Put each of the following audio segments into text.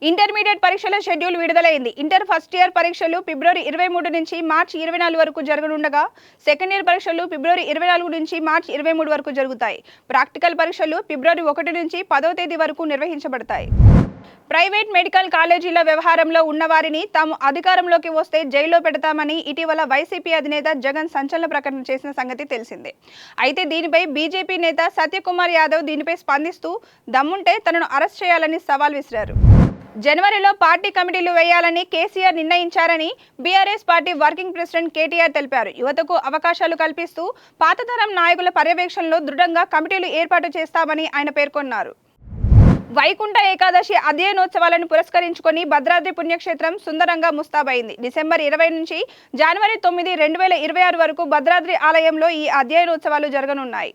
Intermediate పరీక్షల schedule విడుదలైంది. Inter first year పరీక్షలు ఫిబ్రవరి 23 నుంచి మార్చి 24 వరకు జరగనుండగా సెకండ్ ఇయర్ పరీక్షలు ఫిబ్రవరి 24 నుంచి మార్చి 23 వరకు జరుగుతాయి. ప్రాక్టికల్ పరీక్షలు ఫిబ్రవరి 1 నుంచి 10వ తేదీ వరకు నిర్వహించబడతాయి. ప్రైవేట్ మెడికల్ కాలేజీల వ్యవహారంలో ఉన్నవారిని తాము అధికారంలోకి వస్తే జైల్లో పెడతామని ఇటీవల వైసీపీ అధినేత జగన్ సంచలన ప్రకటన చేసిన సంగతి తెలిసిందే. అయితే దీనిపై బీజేపీ నేత సత్యకుమార్ యాదవ్ దీనిపై స్పందిస్తూ దమ్ముంటే తనను అరెస్ట్ చేయాలని సవాల్ విసిరారు. జనవరిలో పార్టీ కమిటీలు వేయాలని కేసీఆర్ నిర్ణయించారని BRS party working president KTR తెలిపారు. యువతకు అవకాశాలు కల్పిస్తూ పాతతరం నాయకుల పర్యవేక్షణలో దృఢంగా కమిటీలు ఏర్పాటు చేస్తామని ఆయన పేర్కొన్నారు. వైకుంఠ ఏకాదశి అధ్యయనోత్సవాలను పురస్కరించుకొని భద్రాద్రి పుణ్యక్షేత్రం సుందరంగా ముస్తాబైంది. డిసెంబర్ 20 నుంచి జనవరి 9, 2026 వరకు భద్రాద్రి ఆలయంలో ఈ అధ్యయనోత్సవాలు జరగనున్నాయి.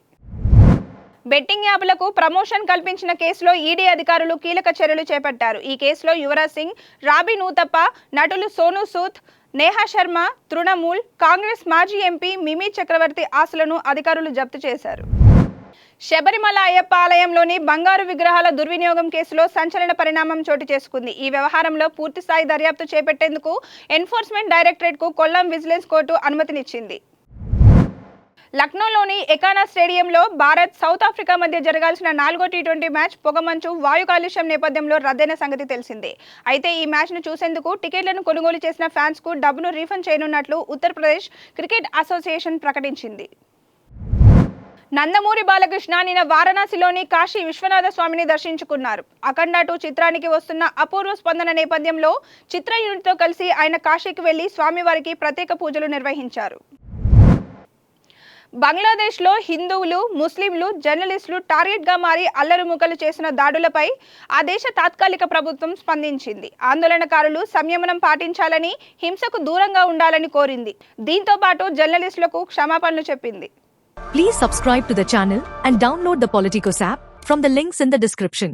బెట్టింగ్ యాప్లకు ప్రమోషన్ కల్పించిన కేసులో ఈడీ అధికారులు కీలక చర్యలు చేపట్టారు. ఈ కేసులో యువరాజ్ సింగ్, రాబీ నూతప్ప, నటులు సోనూ సూద్, నేహా శర్మ, తృణమూల్ కాంగ్రెస్ మాజీ ఎంపీ మిమీ చక్రవర్తి ఆస్తులను అధికారులు జప్తు చేశారు. శబరిమల అయ్యప్ప ఆలయంలోని బంగారు విగ్రహాల దుర్వినియోగం కేసులో సంచలన పరిణామం చోటు చేసుకుంది. ఈ వ్యవహారంలో పూర్తిస్థాయి దర్యాప్తు చేపట్టేందుకు ఎన్ఫోర్స్మెంట్ డైరెక్టరేట్కు కొల్లం విజిలెన్స్ కోర్టు అనుమతినిచ్చింది. లక్నోలోని ఎకానా స్టేడియంలో భారత్, సౌత్ ఆఫ్రికా మధ్య జరగాల్సిన 4వ టీ20 మ్యాచ్ పొగమంచు, వాయు కాలుష్యం నేపథ్యంలో రద్దయిన సంగతి తెలిసిందే. అయితే ఈ మ్యాచ్ను చూసేందుకు టికెట్లను కొనుగోలు చేసిన ఫ్యాన్స్కు డబ్బును రీఫండ్ చేయనున్నట్లు ఉత్తరప్రదేశ్ క్రికెట్ అసోసియేషన్ ప్రకటించింది. నందమూరి బాలకృష్ణ నిన్న వారణాసిలోని కాశీ విశ్వనాథ స్వామిని దర్శించుకున్నారు. అఖండ 2 చిత్రానికి వస్తున్న అపూర్వ స్పందన నేపథ్యంలో చిత్ర యూనిట్తో కలిసి ఆయన కాశీకి వెళ్లి స్వామివారికి ప్రత్యేక పూజలు నిర్వహించారు. బంగ్లాదేశ్లో హిందువులు, ముస్లింలు, జర్నలిస్టులు టార్గెట్గా మారి అల్లరిమూకలు చేసిన దాడులపై ఆ దేశ తాత్కాలిక ప్రభుత్వం స్పందించింది. ఆందోళనకారులు సంయమనం పాటించాలని, హింసకు దూరంగా ఉండాలని కోరింది. దీంతో పాటు జర్నలిస్టులకు క్షమాపణలు చెప్పింది. Please subscribe to the channel and download the Politicos app from the links in the description.